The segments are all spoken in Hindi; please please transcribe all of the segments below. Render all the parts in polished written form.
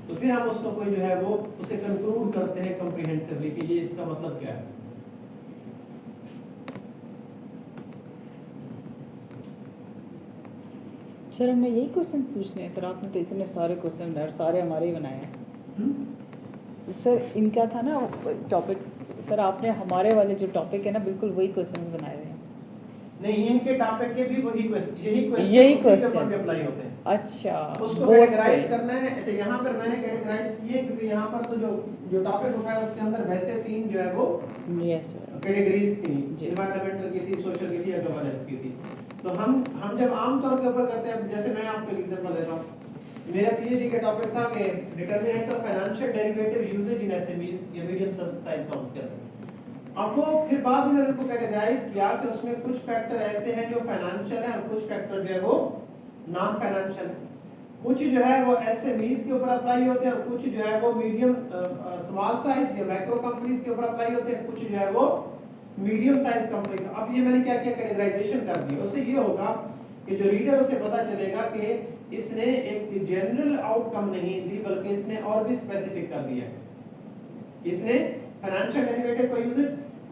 तो फिर हम उसको कोई जो है वो उसे कंक्लूड करते हैं कॉम्प्रिहेंसिवली कि ये इसका मतलब क्या है। सर हमें यही क्वेश्चन पूछने हैं सर, आपने तो इतने सारे क्वेश्चन सारे हमारे ही बनाए हैं। सर इनका था ना टॉपिक, सर आपने हमारे वाले जो टॉपिक है ना बिल्कुल वही क्वेश्चंस बनाए हुए हैं। नहीं, इनके टॉपिक के भी वही क्वेश्चन, यही यही क्वेश्चन क्वेश्चन अप्लाई होते हैं। अच्छा, उसको बोथ कैटेगराइज पे। करना है। अच्छा, यहाँ पर मैंने कैटेगराइज किए क्योंकि यहाँ पर तो जो टॉपिक होता है उसके अंदर वैसे 3 जो है वो यस सर कैटेगरीज थी, जी। एनवायरमेंटल की थी, सोशल की थी या गवर्नेंस की थी। तो हम जब आमतौर के ऊपर करते हैं, जैसे मैं आपको एग्जांपल देता हूँ, मेरा पीएचडी का टॉपिक था कि determinants of financial derivative usages in SMEs या मीडियम साइज फर्म्स के अंदर। अब वो फिर बाद में मैंने उनको कैटेगराइज किया कि उसमें कुछ फैक्टर ऐसे हैं जो फाइनेंशियल है और कुछ फैक्टर जो है वो नॉन फाइनेंशियल है। कुछ जो है वो एसएमईज के ऊपर अप्लाई होते हैं और कुछ जो है वो मीडियम स्मॉल साइज या माइक्रो कंपनीज के ऊपर अप्लाई होते हैं, कुछ जो है वो मीडियम साइज कंपनी का। अब ये मैंने क्या किया, कैटेगराइजेशन कर दिया। उससे ये होगा कि जो रीडर उसे पता चलेगा कि इसने एक जनरल आउटकम नहीं दी बल्कि इसने और भी स्पेसिफिक कर दिया। इसने फाइनेंशियल डेरिवेटिव को यूज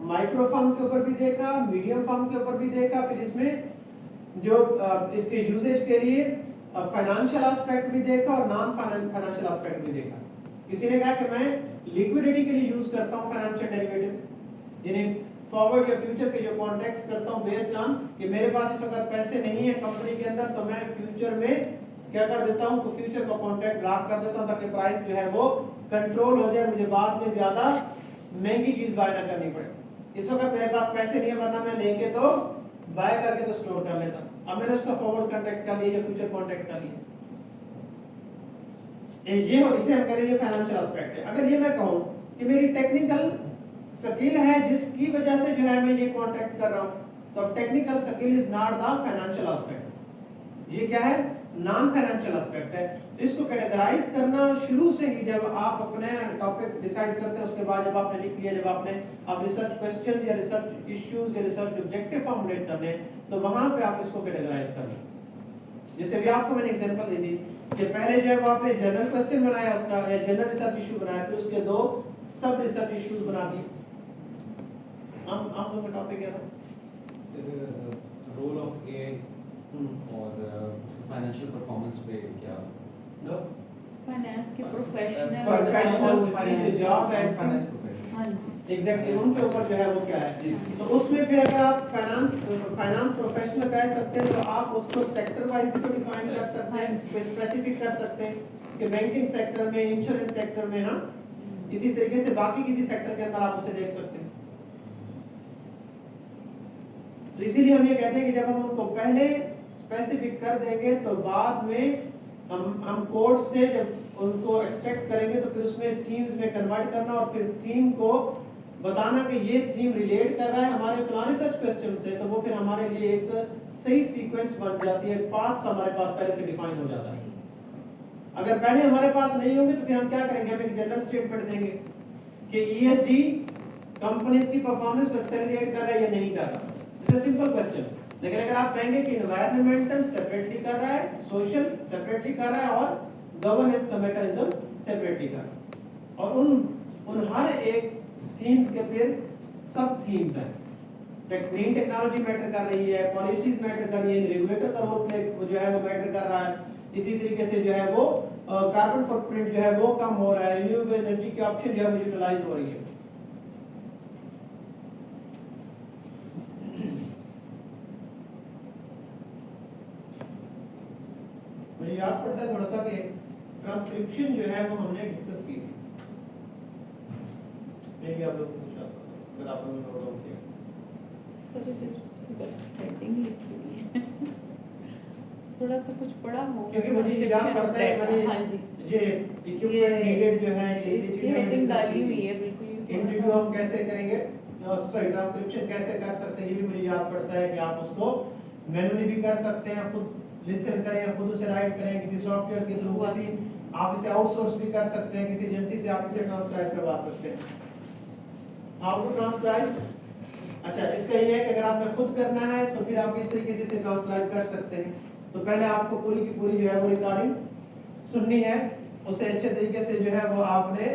माइक्रो फर्म के ऊपर भी देखा, मीडियम फर्म के ऊपर भी देखा, फिर इसमें जो इसके यूजेज के लिए फाइनेंशियल एस्पेक्ट भी देखा और नॉन फाइनेंशियल एस्पेक्ट भी देखा। किसी ने कहा कि मैं लिक्विडिटी के लिए यूज करता हूं फाइनेंशियल डेरिवेटिव्स, यानी फॉरवर्ड या फ्यूचर के जो कॉन्ट्रैक्ट्स करता हूं बेस्ड ऑन कि मेरे पास इस वक्त पैसे नहीं है कंपनी के अंदर, तो मैं फ्यूचर में क्या कर देता हूं, तो फ्यूचर का कॉन्ट्रैक्ट लॉक कर देता हूं ताकि प्राइस जो है वो कंट्रोल हो जाए, मुझे बाद में ज्यादा महंगी चीज बाय ना करनी पड़े। इस वक्त मेरे पास पैसे नहीं है, वरना मैं लेके तो बाय करके तो स्टोर कर लेता। अब मैंने उसका फॉरवर्ड कॉन्ट्रैक्ट कर लिया या फ्यूचर कॉन्ट्रैक्ट कर लिया, ये हो, इसे हम कह रहे हैं फाइनेंशियल एस्पेक्ट है। अगर ये मैं कहूं कि मेरी टेक्निकल स्किल है जिसकी वजह से जो है मैं ये कॉन्ट्रैक्ट कर रहा हूं, तो technical skill is not the financial aspect. ये क्या है, नॉन फाइनेंशियल एस्पेक्ट है। तो इसको कैटेगराइज करना शुरू से ही, जब आप अपने टॉपिक डिसाइड करते हैं उसके बाद जब आपने लिख लिया, जब आपने अब रिसर्च क्वेश्चन या रिसर्च इश्यूज या रिसर्च ऑब्जेक्टिव फॉर्मुलेट करने, तो वहां पे आप इसको कैटेगराइज करना। जैसे भी आपको मैंने एग्जांपल दे दी कि पहले जो है वो आपने जनरल क्वेश्चन बनाया उसका या जनरल रिसर्च इशू बनाया, फिर उसके 2 सब रिसर्च इश्यूज बना दिए। हम आप लोगों का टॉपिक क्या था? सर रोल ऑफ एआई और फाइनेंशियल परफॉर्मेंस पे क्या? नो, फाइनेंस के प्रोफेशनल प्रोफेशनल्स की जो जॉब है फाइनेंस प्रोफेशनल। हाँ जी, एग्जैक्टली उनके ऊपर जो है वो क्या है। तो उसमें फिर अगर आप फाइनेंस प्रोफेशनल कह सकते हैं तो आप उसको सेक्टर वाइज भी तो डिफाइन कर सकते हैं, स्पेसिफिक कर सकते हैं कि बैंकिंग सेक्टर में, इंश्योरेंस सेक्टर में, हाँ इसी तरीके से बाकी किसी सेक्टर के अंदर आप उसे देख सकते हैं। तो इसीलिए हम ये कहते हैं कि जब हम उनको पहले स्पेसिफिक कर देंगे तो बाद में हम कोड से जब उनको एक्सट्रैक्ट करेंगे तो फिर उसमें थीम्स में कन्वर्ट करना और फिर थीम को बताना कि ये थीम रिलेट कर रहा है हमारे फलाने रिसर्च क्वेश्चन से, तो वो फिर हमारे लिए एक सही सीक्वेंस बन जाती है, पाथ्स हमारे पास पहले से डिफाइन हो जाता है। अगर पहले हमारे पास नहीं होंगे तो फिर हम क्या करेंगे, हम एक जनरल स्टेटमेंट देंगे कि ईएसजी कंपनीज की परफॉर्मेंस को एक्सेलरेट कर रहा है या नहीं कर रहा। It's a simple question. लेकिन अगर आप कहेंगे कि एनवायरमेंटल सेपरेटली कर रहा है, सोशल सेपरेटली कर रहा है और गवर्नेंस का मैकेनिज्म सेपरेटली कर रहा है, और उन हर एक थीम्स के फिर सब थीम्स हैं। ग्रीन टेक्नोलॉजी मैटर कर रही है, पॉलिसीज मैटर कर रही है, रेगुलेटर का रोल जो है वो मैटर कर रहा है, इसी तरीके से जो है वो कार्बन फुटप्रिंट जो है वो कम हो रहा है, रिन्यूएबल एनर्जी के ऑप्शन जो है वो यूटिलाइज हो रही है। मुझे याद पड़ता है थोड़ा सा कि ट्रांसक्रिप्शन जो है वो हमने डिस्कस की थी, मे भी आप लोग कुछ अगर आप लोगों ने नोट डाउन किया। बस हेडिंग लिखी हुई है, थोड़ा सा कुछ पढ़ा हो क्योंकि मुझे याद पड़ता है मैंने हाँ जी, ये इक्विपमेंट नीडेड जो है ये इसकी हेडिंग डाली हुई है बिल्कुल। इंटरव्यू हम कैसे करेंगे, सॉरी ट्रांसक्रिप्शन कैसे कर सकते हैं, ये भी मुझे याद पड़ता है कि आप उसको मैनुअली भी कर सकते हैं, खुद लिसन करें, खुद उसे राइट करें किसी सॉफ्टवेयर के थ्रू, किसी आप इसे आउटसोर्स भी कर सकते हैं, किसी एजेंसी से आप इसे ट्रांसक्राइब करवा सकते हैं। हाउ टू ट्रांसक्राइब, अच्छा इसका ये है कि अगर आपने खुद करना है तो फिर आप इस तरीके से इसे ट्रांसक्राइब कर सकते हैं। तो पहले आपको पूरी की पूरी जो है वो रिकॉर्डिंग सुननी है, उससे अच्छे तरीके से जो है वो आपने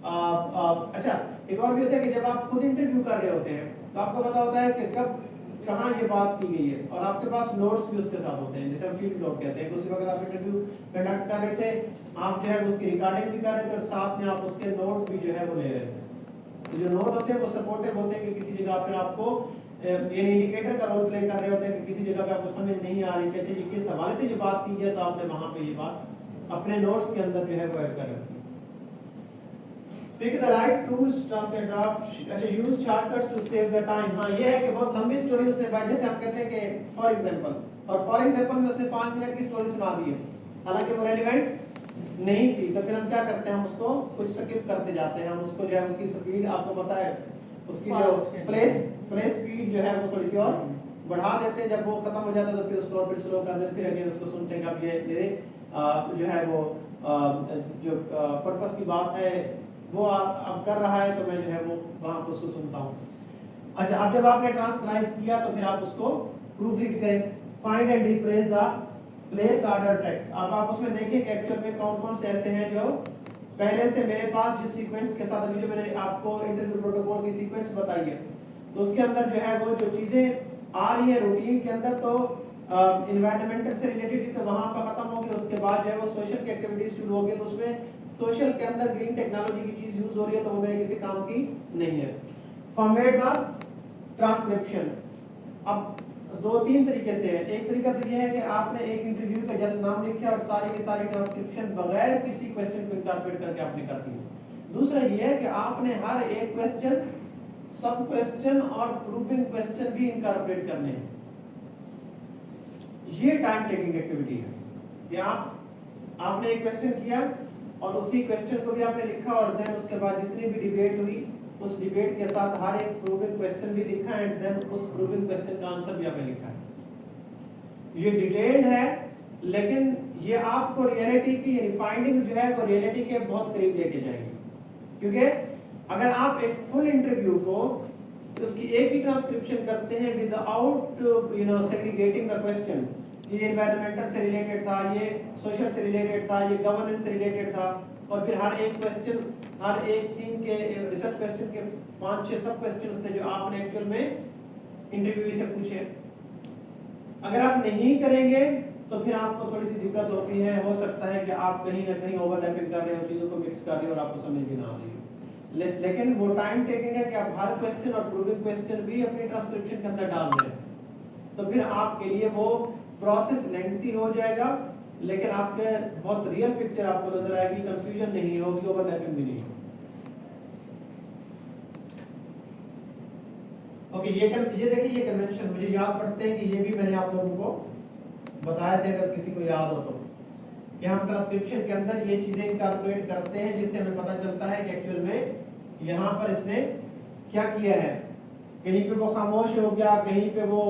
अच्छा, एक और भी होता है कि जब आप खुद इंटरव्यू कर रहे होते हैं तो आपको पता होता है कि कब कहाँ ये बात की गई है, और आपके पास नोट्स भी उसके साथ होते हैं, जैसे हम फील्ड नोट कहते हैं। उसी वक्त आप इंटरव्यू कंडक्ट कर रहे थे, आप जो है उसकी रिकॉर्डिंग भी कर रहे थे और साथ में आप उसके नोट भी जो है वो ले रहे थे। तो जो नोट होते हैं वो सपोर्टिव होते हैं कि किसी जगह पर आपको ये इंडिकेटर का रोल प्ले कर रहे होते हैं कि किसी जगह पे आपको समझ नहीं आ रही कि अच्छा ये किस हवाले से जो बात की गई, तो आपने वहां पे ये बात अपने नोट्स के अंदर जो है वो ऐड कर रखी। Pick the right tools, translate draft, अच्छा use shortcuts to save the time। हाँ ये है कि बहुत लंबी स्टोरी उसने भाई, जैसे आप कहते हैं कि फॉर एग्जांपल, और फॉर एग्जांपल में उसने 5 मिनट की स्टोरी सुना दी है, हालांकि वो रेलेवेंट नहीं थी, तो फिर हम क्या करते हैं, हम उसको कुछ स्किप करते जाते हैं, हम उसको जो है उसकी स्पीड आपको पता है उसकी जो प्ले स्पीड जो है वो थोड़ी सी और बढ़ा देते हैं। जब वो खत्म हो जाता है तो फिर उसको और फिर स्लो कर देते हैं, फिर अगेन उसको सुनते हैं कि अब ये मेरे जो है वो जो पर्पस की बात है वो अब कर रहा है, तो मैं जो है वो वहां पर उसको सुनता हूँ। अच्छा, अब जब आपने ट्रांसक्राइब किया तो फिर आप उसको प्रूफ रीड करें। Find and replace the place order text. अब आप उसमें देखिए कि एक्चुअल में कौन कौन से ऐसे हैं जो पहले से मेरे पास जिस सीक्वेंस के साथ अभी जो मैंने आपको इंटरव्यू प्रोटोकॉल की सीक्वेंस बताई है, तो उसके अंदर जो है वो जो चीजें आ रही है रूटीन के अंदर, तो इन्वायरमेंटल से रिलेटेड तो वहां पर खत्म होगी। उसके बाद जो है वो सोशल की एक्टिविटीज शुरू होगी, तो उसमें सोशल के अंदर ग्रीन टेक्नोलॉजी की चीज यूज हो रही है, तो वो मेरे किसी काम की नहीं है। Format the transcription. अब 2-3 तरीके से है। एक तरीका तो ये है कि आपने एक इंटरव्यू का जस्ट नाम लिखा और सारी की सारी ट्रांसक्रिप्शन बगैर किसी क्वेश्चन को इंटरप्रेट करके आपने कर दी। दूसरा ये है कि आपने हर एक क्वेश्चन, सब क्वेश्चन और प्रूविंग क्वेश्चन भी इंटरप्रेट करने हैं। ये टाइम टेकिंग एक्टिविटी है कि आपने एक क्वेश्चन किया और उसी क्वेश्चन को भी आपने लिखा, और देन उसके बाद जितनी भी डिबेट हुई उस डिबेट के साथ हर एक प्रूविंग क्वेश्चन भी लिखा, एंड देन उस प्रूविंग क्वेश्चन का आंसर भी आपने लिखा है। ये डिटेल्ड है, लेकिन ये आपको रियलिटी की फाइंडिंग्स जो है वो रियलिटी के बहुत करीब लेके जाएंगे। क्योंकि अगर आप एक फुल इंटरव्यू को उसकी एक ही ट्रांसक्रिप्शन करते हैं विदाउट सेग्रीगेटिंग द क्वेश्चंस, ये एनवायरमेंटल से रिलेटेड था, ये सोशल से रिलेटेड था, ये गवर्नेंस से रिलेटेड था, और फिर हर एक क्वेश्चन, हर एक थीम के रिसर्च क्वेश्चन के 5-6 सब क्वेश्चन से जो आपने एक्चुअल में इंटरव्यू से पूछे, अगर आप नहीं करेंगे तो फिर आपको थोड़ी सी दिक्कत होती है। हो सकता है कि आप कहीं ना कहीं ओवरलैपिंग कर रहे हो, चीजों को मिक्स कर रहे हो और आपको समझ भी ना आ रही हो। लेकिन वो टाइम टेकिंग है कि आप हर क्वेश्चन और प्रूविंग क्वेश्चन भी अपनी ट्रांसक्रिप्शन के अंदर डाल रहे हैं, तो फिर आपके लिए वो प्रोसेस लेंथी हो जाएगा, लेकिन आपके बहुत रियल पिक्चर आपको नजर आएगी, कंफ्यूजन नहीं होगी, ओवरलैपिंग भी नहीं होगी। ओके, ये देखिए ये कन्वेंशन मुझे याद पड़ते हैं कि ये भी मैंने आप लोगों को बताया था, अगर किसी को याद हो तो, कि हम ट्रांसक्रिप्शन के अंदर ये चीजें इनकॉर्पोरेट करते हैं, जिससे हमें पता चलता है कि एक्चुअल में यहाँ पर इसने क्या किया है। कहीं पे वो खामोश हो गया, कहीं पे वो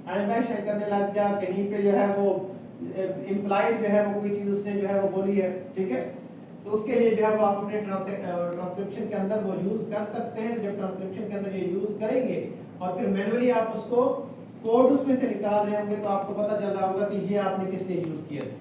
आइमैश करने लग गया, कहीं पे जो है वो इम्प्लाइड जो है वो कोई चीज उसने जो है वो बोली है, ठीक है। तो उसके लिए जो है वो आप अपने ट्रांसक्रिप्शन के अंदर वो यूज कर सकते हैं। जब ट्रांसक्रिप्शन के अंदर ये यूज करेंगे और फिर मैनुअली आप उसको कोड उसमें से निकाल रहे होंगे, तो आपको पता चल रहा होगा कि ये आपने किस लिए यूज किया है।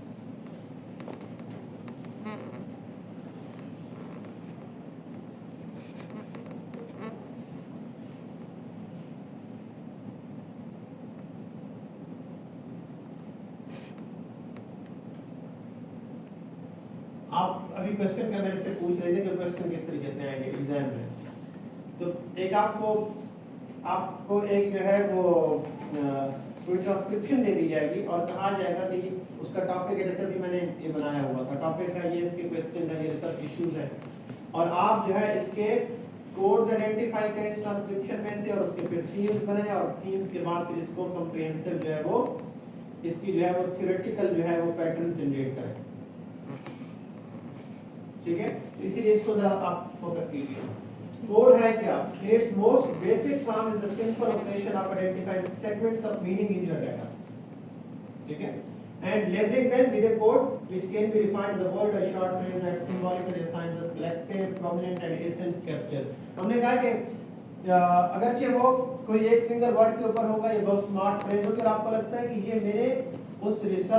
आप अभी क्वेश्चन का मेरे से पूछ रहे थे कि क्वेश्चन किस तरीके से आएंगे एग्जाम में, तो एक आपको एक जो है वो कोई ट्रांसक्रिप्शन दे दी जाएगी और कहा जाएगा कि उसका टॉपिक है, जैसे भी मैंने ये बनाया हुआ था, टॉपिक है ये, इसके क्वेश्चन है ये, रिसर्च इश्यूज है, और आप जो है इसके कोड्स आइडेंटिफाई करें इस ट्रांसक्रिप्शन में से, और उसके फिर थीम्स बनाएं, और थीम्स के बाद फिर इसको कॉम्प्रिहेंसिव जो है वो इसकी जो है वो थ्योरेटिकल जो है वो पैटर्न जनरेट करें, ठीक है। इसीलिए इसको जरा आप फोकस कीजिए। कोड है क्या? Its most basic form is the simple operation of identifying segments of meaning in your data, ठीक है, and labeling them with a code which can be refined as a word or short phrase that symbolically assigns a selective, prominent and essence capture। हमने कहा कि अगरचे वो कोई एक सिंगल वर्ड के ऊपर होगा, ये बहुत स्मार्ट फ्रेज होगी और आपको लगता है कि ये मेरे उस रिसर्च